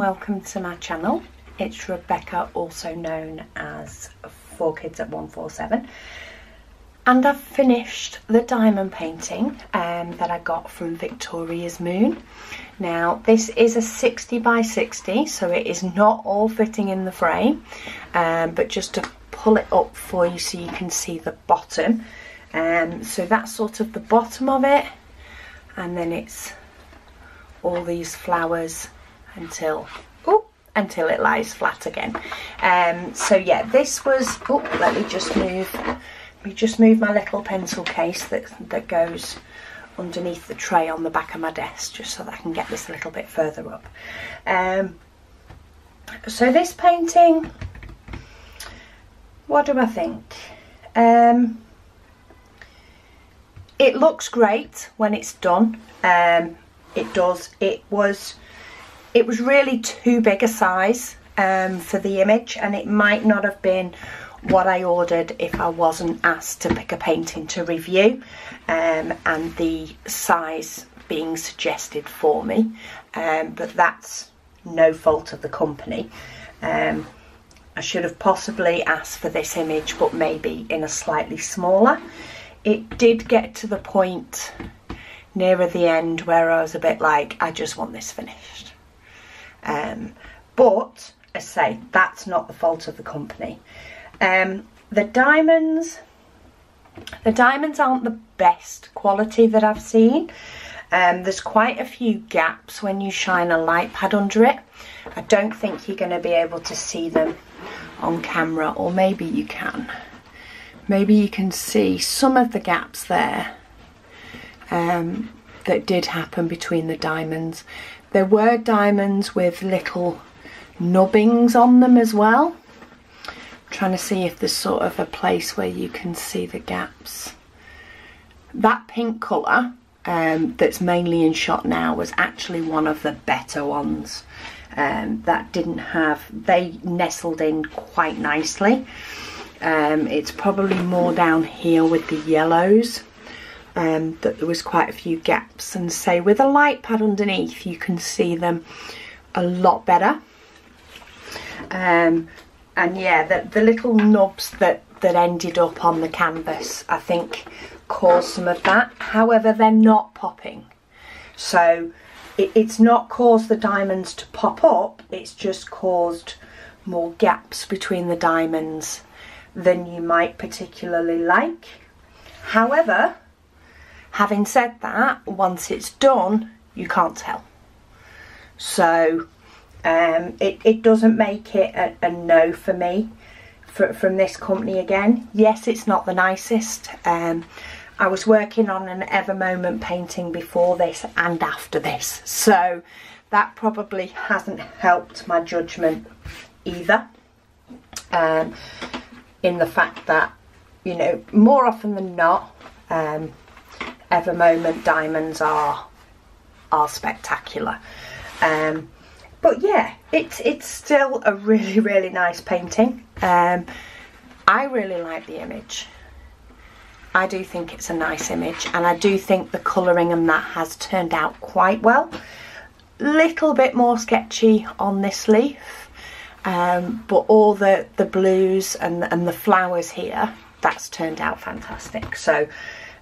welcome to my channel. It's Rebecca, also known as 4Kids at 147, and I've finished the diamond painting that I got from Victoria's Moon. Now this is a 60 by 60, so it is not all fitting in the frame, but just to pull it up for you so you can see the bottom. So that's sort of the bottom of it, and then it's all these flowers until it lies flat again. So yeah, this was, let me just move my little pencil case that goes underneath the tray on the back of my desk, just so that I can get this a little bit further up. So this painting, what do I think? It looks great when it's done. It does. It was really too big a size for the image, and it might not have been what I ordered if I wasn't asked to pick a painting to review, and the size being suggested for me, but that's no fault of the company. I should have possibly asked for this image, but maybe in a slightly smaller. It did get to the point nearer the end where I was a bit like, I just want this finished. But as I say, that's not the fault of the company. The diamonds aren't the best quality that I've seen. There's quite a few gaps when you shine a light pad under it. I don't think you're going to be able to see them on camera, or maybe you can. Maybe you can see some of the gaps there that did happen between the diamonds. There were diamonds with little nubbings on them as well. I'm trying to see if there's sort of a place where you can see the gaps. That pink colour that's mainly in shot now was actually one of the better ones. That didn't have, they nestled in quite nicely. It's probably more down here with the yellows, that there was quite a few gaps, and say with a light pad underneath you can see them a lot better. And yeah, the little nubs that ended up on the canvas, I think caused some of that. However, they're not popping, so it's not caused the diamonds to pop up, it's just caused more gaps between the diamonds than you might particularly like. However, having said that, once it's done, you can't tell. So it doesn't make it a no for me from this company again. Yes, it's not the nicest. I was working on an Ever Moment painting before this and after this, so that probably hasn't helped my judgment either. In the fact that, you know, more often than not, Ever Moment diamonds are spectacular. But yeah, it's still a really, really nice painting. I really like the image. I do think it's a nice image, and I do think the colouring and that has turned out quite well. Little bit more sketchy on this leaf. But all the blues and the flowers here, that's turned out fantastic. So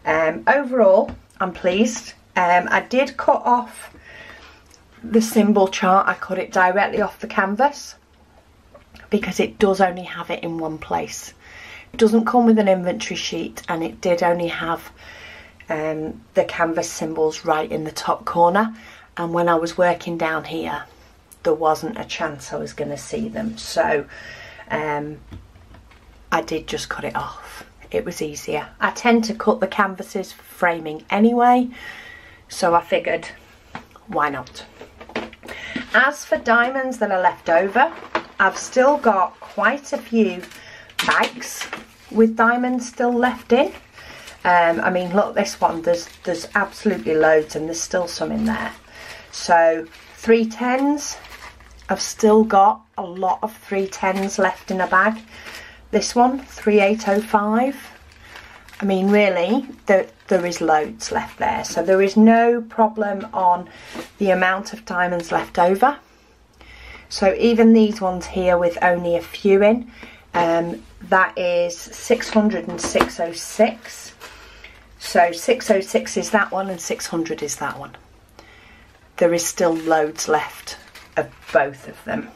overall, I'm pleased. I did cut off the symbol chart. I cut it directly off the canvas because it does only have it in one place. It doesn't come with an inventory sheet, and it did only have the canvas symbols right in the top corner, and when I was working down here there wasn't a chance I was going to see them, so I did just cut it off. It was easier. I tend to cut the canvases for framing anyway, so I figured, why not? As for diamonds that are left over, I've still got quite a few bags with diamonds still left in. I mean, look, this one, there's absolutely loads, and there's still some in there. So 310s, I've still got a lot of 310s left in a bag. This one, 3805. I mean, really, there is loads left there, so there is no problem on the amount of diamonds left over. So even these ones here with only a few in, that is 600 and 606. So 606 is that one and 600 is that one. There is still loads left of both of them.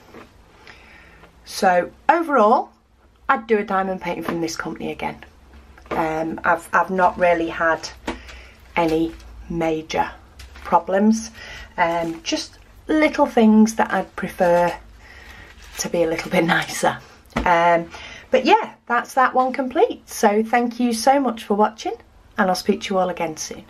So overall, I'd do a diamond painting from this company again. I've not really had any major problems. Just little things that I'd prefer to be a little bit nicer. But yeah, that's that one complete. So thank you so much for watching, and I'll speak to you all again soon.